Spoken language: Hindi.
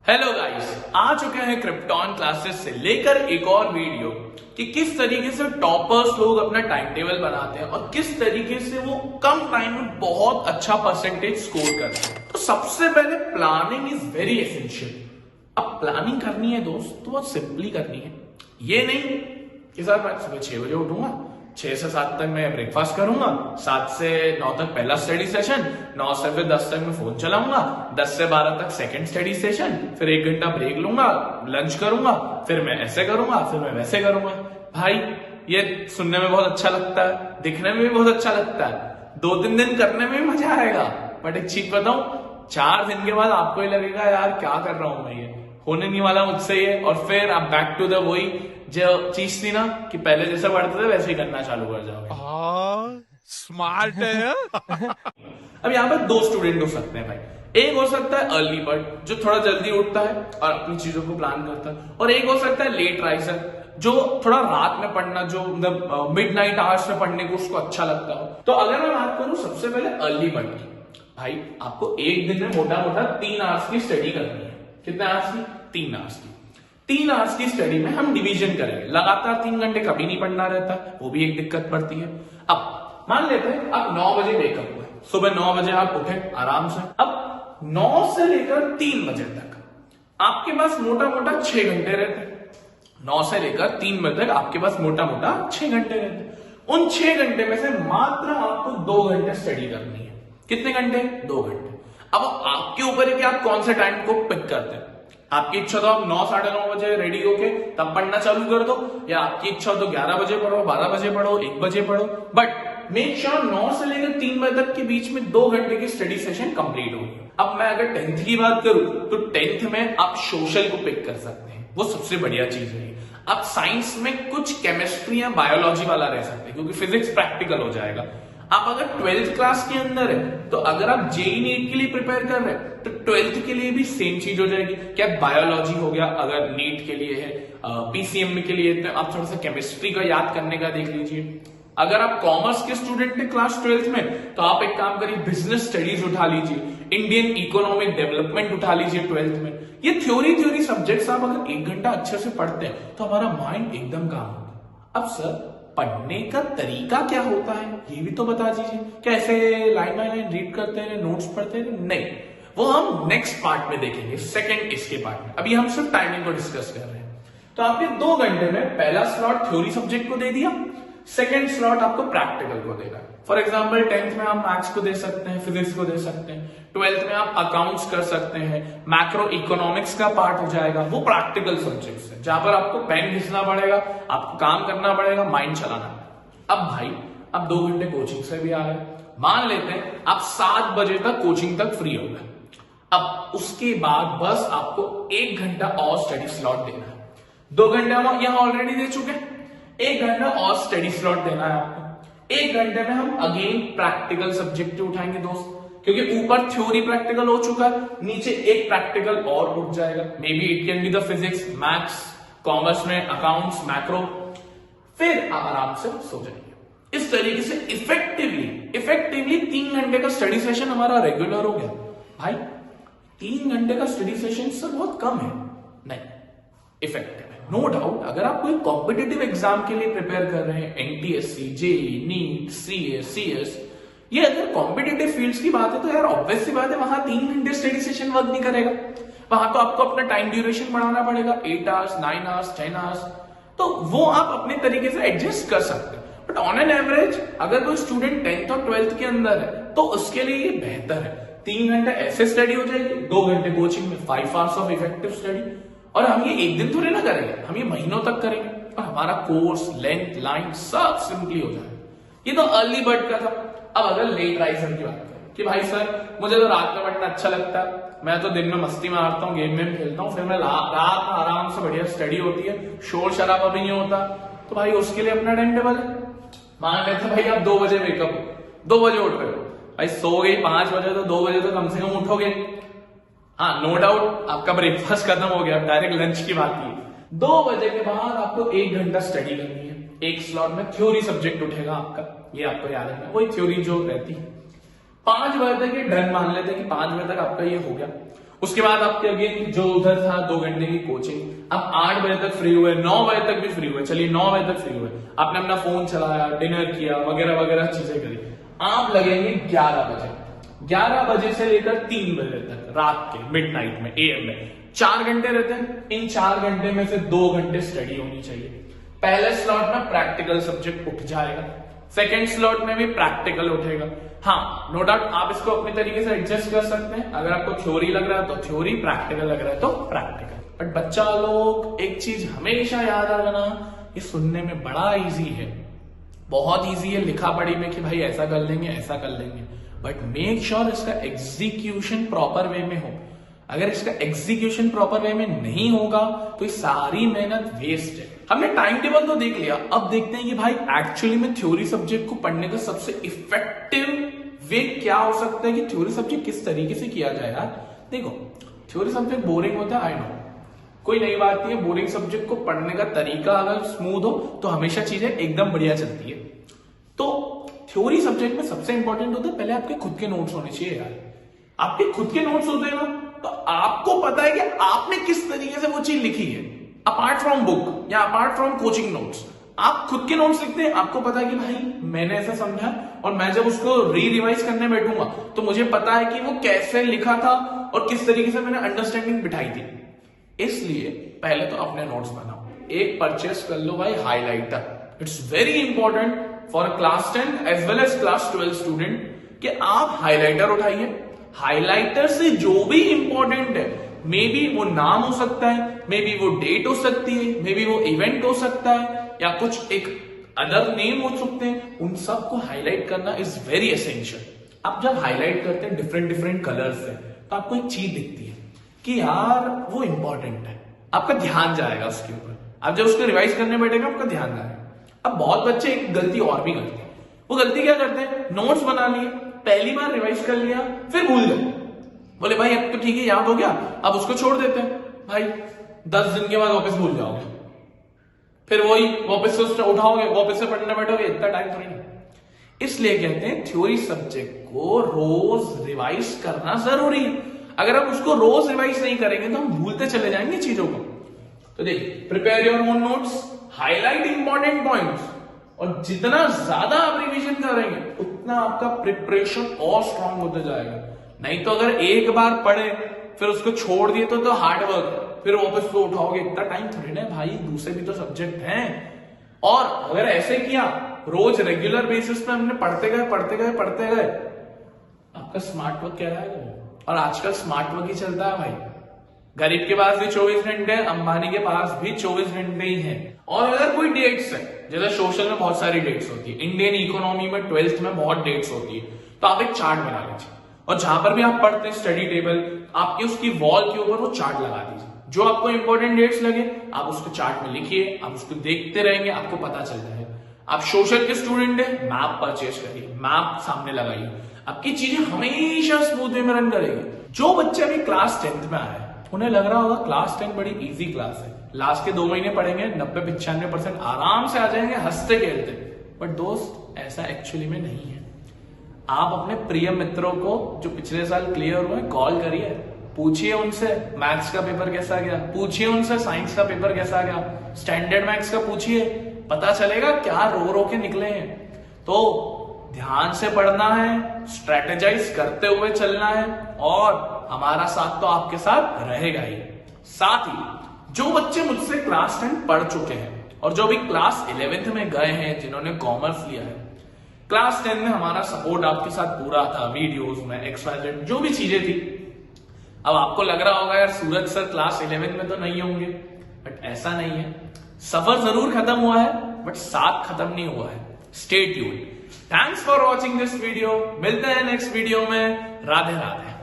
हेलो गाइस, आ चुके हैं क्रिप्टॉन क्लासेस से लेकर एक और वीडियो कि किस तरीके से टॉपर्स लोग अपना टाइम टेबल बनाते हैं और किस तरीके से वो कम टाइम में बहुत अच्छा परसेंटेज स्कोर करते हैं। तो सबसे पहले प्लानिंग इज वेरी एसेंशियल। अब प्लानिंग करनी है दोस्त तो बहुत सिंपली करनी है। ये नहीं कि सर मैं सुबह 6 बजे उठूंगा, 6 से 7 तक मैं ब्रेकफास्ट करूंगा, 7 से 9 तक पहला स्टडी सेशन, 9 से फिर 10 तक मैं फोन चलाऊंगा, 10 से 12 तक सेकंड स्टडी सेशन, फिर 1 घंटा ब्रेक लूंगा, लंच करूंगा, फिर मैं ऐसे करूंगा, फिर मैं वैसे करूंगा। भाई ये सुनने में बहुत अच्छा लगता है, दिखने में भी बहुत अच्छा लगता है, 2-3 दिन करने में भी मजा आएगा, बट एक चीज बताऊं, 4 दिन के बाद आपको ही लगेगा यार क्या कर रहा हूं मैं, ये होने नहीं वाला मुझसे ये। और फिर आप बैक टू द वही जो चीज थी ना कि पहले जैसे पढ़ते थे वैसे ही करना चालू कर जाओगे। स्मार्ट है। अब यहाँ पर 2 स्टूडेंट हो सकते हैं भाई। एक हो सकता है अर्ली बर्ड जो थोड़ा जल्दी उठता है और अपनी चीजों को प्लान करता है, और एक हो सकता है लेट राइजर जो थोड़ा रात में पढ़ना, जो मतलब मिडनाइट आवर्स में पढ़ने को उसको अच्छा लगता हो। तो अगर मैं बात करूं सबसे पहले अर्ली बर्ड की, भाई आपको एक दिन में मोटा मोटा 3 आवर्स की स्टडी करनी है। कितने आवर्स की? 3 आवर्स की। 3 आवर्स की स्टडी में हम डिवीजन करेंगे। लगातार 3 घंटे कभी नहीं पढ़ना रहता, वो भी एक दिक्कत पड़ती है। अब मान लेते हैं आप 9 बजे वेकअप हुए, सुबह 9 बजे आप उठे आराम से। अब 9 से लेकर 3 बजे तक आपके पास मोटा मोटा 6 घंटे रहते हैं। 9 से लेकर 3 बजे तक आपके पास मोटा मोटा 6 घंटे रहते हैं। उन 6 घंटे में से मात्र आपको 2 घंटे स्टडी करनी है। कितने घंटे? 2 घंटे। अब आपके ऊपर है कि आप कौन से टाइम को पिक करते हैं। आपकी इच्छा तो आप 9, 9:30 बजे रेडी होके तब पढ़ना चालू कर दो, या आपकी इच्छा तो 11 बजे पढ़ो, 12 बजे पढ़ो, 1 बजे पढ़ो, बट मेक श्योर 9 से लेकर 3 बजे तक के बीच में 2 घंटे की स्टडी सेशन कंप्लीट होगी। अब मैं अगर 10th की बात करूं तो 10th में आप सोशल को पिक कर सकते हैं, वो सबसे बढ़िया चीज है। आप साइंस में कुछ केमिस्ट्री या बायोलॉजी वाला रह सकते हैं क्योंकि फिजिक्स प्रैक्टिकल हो जाएगा। आप अगर 12th क्लास के अंदर है तो अगर आप जेई नीट के लिए प्रिपेयर कर रहे हैं तो 12th के लिए भी सेम चीज हो जाएगी। क्या बायोलॉजी हो गया अगर नीट के लिए है, पीसीएम के लिए तो आप थोड़ा सा केमिस्ट्री का याद करने का देख लीजिए। अगर आप कॉमर्स के स्टूडेंट हैं क्लास 12th में तो आप एक काम करिए, बिजनेस स्टडीज उठा लीजिए, इंडियन इकोनॉमिक डेवलपमेंट उठा लीजिए 12th में। ये थ्योरी सब्जेक्ट्स आप अगर 1 घंटा अच्छे से पढ़ते हैं तो हमारा माइंड एकदम काम होता है। अब सर पढ़ने का तरीका क्या होता है ये भी तो बता दीजिए। कैसे लाइन बाय लाइन रीड करते हैं, नोट्स पढ़ते हैं? नहीं, वो हम नेक्स्ट पार्ट में देखेंगे, सेकंड इसके पार्ट में। अभी हम सिर्फ टाइमिंग को डिस्कस कर रहे हैं। तो आपके 2 घंटे में पहला स्लॉट थ्योरी सब्जेक्ट को दे दिया, सेकंड स्लॉट आपको प्रैक्टिकल को देगा। फॉर एग्जांपल 10th में आप मैथ्स को दे सकते हैं, फिजिक्स को दे सकते हैं, 12th में आप अकाउंट्स कर सकते हैं, मैक्रो इकोनॉमिक्स का पार्ट हो जाएगा, वो प्रैक्टिकल सब्जेक्ट्स है जहां पर आपको पेन घिसना पड़ेगा, आपको काम करना पड़ेगा, माइंड चलाना। अब भाई अब 2 घंटे कोचिंग से भी आ रहे हैं, मान लेते हैं आप 7 बजे तक कोचिंग तक फ्री हो गए। अब उसके बाद बस आपको 1 घंटा और स्टडी स्लॉट देना है। 2 घंटे हम यहां ऑलरेडी दे चुके हैं, 1 घंटा और स्टडी स्लॉट देना है आपको। 1 घंटे में हम अगेन प्रैक्टिकल सब्जेक्ट उठाएंगे दोस्त, क्योंकि ऊपर थ्योरी प्रैक्टिकल हो चुका है, नीचे एक प्रैक्टिकल और उठ जाएगा। May be it can be the physics, maths, commerce में अकाउंट्स, मैक्रो। फिर आप आराम से सो जाएंगे। इस तरीके से इफेक्टिवली 3 घंटे का स्टडी सेशन हमारा रेगुलर हो गया। भाई 3 घंटे का स्टडी सेशन सर बहुत कम है? नहीं, इफेक्टिव है, नो डाउट। अगर आप कोई कॉम्पिटिटिव एग्जाम के लिए प्रिपेयर कर रहे हैं, NTSC, JEE, NEET, CS, CS, ये अगर कॉम्पिटिटिव फील्ड्स की बात है तो यार ऑब्वियस सी बात है वहां 3 घंटे स्टडी सेशन वर्क नहीं करेगा। वहां तो आपको अपना टाइम ड्यूरेशन बढ़ाना पड़ेगा, 8 आवर्स, 9 आवर्स, 10 आवर्स। तो वो आप अपने तरीके से एडजस्ट कर सकते हैं। बट ऑन एन एवरेज अगर कोई स्टूडेंट 10th और 12th के अंदर है तो उसके लिए ये बेहतर है। 3 घंटे ऐसे स्टडी हो जाएगी, 2 घंटे कोचिंग में, 5 आवर्स ऑफ इफेक्टिव स्टडी। और हम ये एक दिन थोड़ी ना करेंगे, हम ये महीनों तक करेंगे और हमारा कोर्स, लेंथ, लाइन सब सिंपली हो जाएगा। ये तो अर्ली बर्ड का था। अब अगर लेट राइजर की बात करें कि भाई सर मुझे तो रात में पढ़ना अच्छा लगता है, मैं तो दिन में मस्ती मारता हूँ, गेम में खेलता हूँ, फिर मैं रात में आराम से बढ़िया स्टडी होती है, शोर शराबा भी नहीं होता, तो भाई उसके लिए अपना टाइम टेबल है। मान लेते भाई आप 2 बजे वेकअप हो, 2 बजे उठ रहे हो, भाई सो गई 5 बजे तो 2 बजे तो कम से कम उठोगे। हाँ नो डाउट आपका ब्रेकफास्ट खत्म हो गया, डायरेक्ट लंच की बात की। 2 बजे के बाद आपको 1 घंटा स्टडी करनी है। एक स्लॉट में थ्योरी सब्जेक्ट उठेगा आपका, ये आपको याद रखना, वही थ्योरी जो रहती है। 5 बजे तक ये डन मान लेते हैं कि 5 बजे तक आपका ये हो गया। उसके बाद आपके अगेन जो उधर था 2 घंटे की कोचिंग, अब 8 बजे तक फ्री हुए, 9 बजे तक भी फ्री हुए, चलिए 9 बजे तक फ्री हुए, आपने अपना फोन चलाया, डिनर किया, वगैरह वगैरह चीजें करी, आप लगेंगे 11 बजे। 11 बजे से लेकर 3 बजे तक रात के मिडनाइट में, एएम में 4 घंटे रहते हैं। इन 4 घंटे में से 2 घंटे स्टडी होनी चाहिए। पहले स्लॉट में प्रैक्टिकल सब्जेक्ट उठ जाएगा, सेकेंड स्लॉट में भी प्रैक्टिकल उठेगा। हाँ, नो डाउट आप इसको अपने तरीके से एडजस्ट कर सकते हैं। अगर आपको थ्योरी लग रहा है तो थ्योरी, प्रैक्टिकल लग रहा है तो प्रैक्टिकल। बट बच्चा लोग एक चीज हमेशा याद रखना, ये सुनने में बड़ा इजी है, बहुत इजी है लिखा पढ़ी में कि भाई ऐसा कर लेंगे, ऐसा कर लेंगे, बट मेक श्योर इसका एग्जीक्यूशन प्रॉपर वे में हो। अगर इसका एग्जीक्यूशन प्रॉपर वे में नहीं होगा तो ये सारी मेहनत वेस्ट है। हमने टाइम टेबल तो देख लिया, अब देखते हैं कि भाई एक्चुअली में थ्योरी सब्जेक्ट को पढ़ने का सबसे इफेक्टिव वे क्या हो सकता है, कि थ्योरी सब्जेक्ट किस तरीके से किया जाए। यार देखो, थ्योरी सब्जेक्ट बोरिंग होता है, आई नो, कोई नई बात नहीं है। बोरिंग सब्जेक्ट को पढ़ने का तरीका अगर स्मूथ हो तो हमेशा चीजें एकदम बढ़िया चलती है। तो थ्योरी सब्जेक्ट में सबसे इंपॉर्टेंट होता है पहले आपके खुद के नोट्स होने चाहिए। यार आपके खुद के नोट्स होते हैं ना, तो आपको पता है कि आपने किस तरीके से वो चीज लिखी है, अपार्ट फ्रॉम बुक या अपार्ट फ्रॉम कोचिंग नोट्स। आप खुद के नोट्स लिखते हैं, आपको पता है कि भाई मैंने ऐसा समझा, और मैं जब उसको रिवाइज करने बैठूंगा तो मुझे पता है कि वो कैसे लिखा था और किस तरीके से मैंने अंडरस्टैंडिंग बिठाई थी। इसलिए पहले तो अपने नोट्स बनाओ, एक परचेस कर लो भाई highlighter. It's very important for class 10 as well as class 12 student कि आप हाइलाइटर उठाइए। हाइलाइटर से जो भी इंपॉर्टेंट है, मे बी वो नाम हो सकता है, मे बी वो डेट हो सकती है, मे बी वो इवेंट हो सकता है, या कुछ एक अदर नेम हो सकते हैं, उन सब को हाईलाइट करना इज वेरी एसेंशियल। आप जब हाईलाइट करते हैं डिफरेंट डिफरेंट कलर से, तो आपको एक चीज दिखती है कि यार वो इंपॉर्टेंट है, आपका ध्यान जाएगा उसके ऊपर। आप जब उसको रिवाइज करने बैठेगा आपका ध्यान जाएगा। अब बहुत बच्चे एक गलती और भी करते हैं, वो गलती क्या करते हैं, नोट्स बना लिए, पहली बार रिवाइज कर लिया, फिर भूल गए, बोले भाई अब तो ठीक है याद हो गया, अब उसको छोड़ देते हैं। भाई 10 दिन के बाद वापस भूल जाओगे, फिर वही वापस से उठाओगे, वापस से पढ़ने बैठोगे, इतना टाइम थोड़ी नहीं। इसलिए कहते हैं थ्योरी सब्जेक्ट को रोज रिवाइज करना जरूरी है। अगर आप उसको रोज रिवाइज नहीं करेंगे तो हम भूलते चले जाएंगे चीजों को। तो देखिए, prepare your own notes, highlight important points, और जितना ज्यादा आप रिवीजन करेंगे उतना आपका प्रिपरेशन और स्ट्रांग होता जाएगा। नहीं तो अगर एक बार पढ़े फिर उसको छोड़ दिए तो हार्ड वर्क, फिर वापस तो उठाओगे, इतना टाइम थोड़ी ना भाई, दूसरे भी तो सब्जेक्ट हैं। और अगर ऐसे किया रोज रेगुलर बेसिस पे हमने पढ़ते गए, आपका स्मार्ट वर्क क्या रहेगा। और आजकल स्मार्ट वर्क ही चलता है भाई, गरीब के पास भी 24 घंटे, अंबानी के पास भी 24 घंटे ही है। और अगर कोई डेट्स है, जैसे सोशल में बहुत सारी डेट्स होती है, इंडियन इकोनॉमी में 12th में बहुत डेट्स होती है, तो आप एक चार्ट बना लीजिए, और जहां पर भी आप पढ़ते हैं स्टडी टेबल, आपके उसकी वॉल के ऊपर वो चार्ट लगा दीजिए। जो आपको इंपॉर्टेंट डेट्स लगे आप उसको चार्ट में लिखिए, आप उसको देखते रहेंगे, आपको पता चल जाएगा। आप सोशल के स्टूडेंट है, मैप परचेज करिए, मैप सामने लगाइए, आपकी चीजें हमेशा स्मूथ वे में रन करेगी। जो बच्चे अभी क्लास 10th में आए उन्हें लग रहा होगा क्लास 10 बड़ी इजी क्लास है, लास्ट के 2 महीने पढ़ेंगे 90-95% आराम से आ जाएंगे हंसते खेलते। बट दोस्त ऐसा एक्चुअली में नहीं है। आप अपने प्रिय मित्रों को जो पिछले साल क्लियर हुए कॉल करिए, पूछिए उनसे मैथ्स का पेपर कैसा गया, पूछिए उनसे साइंस का पेपर कैसा गया, स्टैंडर्ड मैथ्स का पूछिए, पता चलेगा क्या रो रो के निकले हैं। तो ध्यान से पढ़ना है, स्ट्रेटेजाइज करते हुए चलना है, और हमारा साथ तो आपके साथ रहेगा ही। साथ ही जो बच्चे मुझसे क्लास 10 पढ़ चुके हैं और जो भी क्लास 11th में गए हैं, जिन्होंने कॉमर्स लिया है, क्लास 10 में हमारा सपोर्ट आपके साथ पूरा था, वीडियोस में XYZ जो भी चीजें थी। अब आपको लग रहा होगा यार सूरज सर क्लास 11 में तो नहीं होंगे, बट ऐसा नहीं है। सफर जरूर खत्म हुआ है बट साथ खत्म नहीं हुआ है। Stay tuned. Thanks for watching this video. मिलते हैं नेक्स्ट वीडियो में। राधे राधे।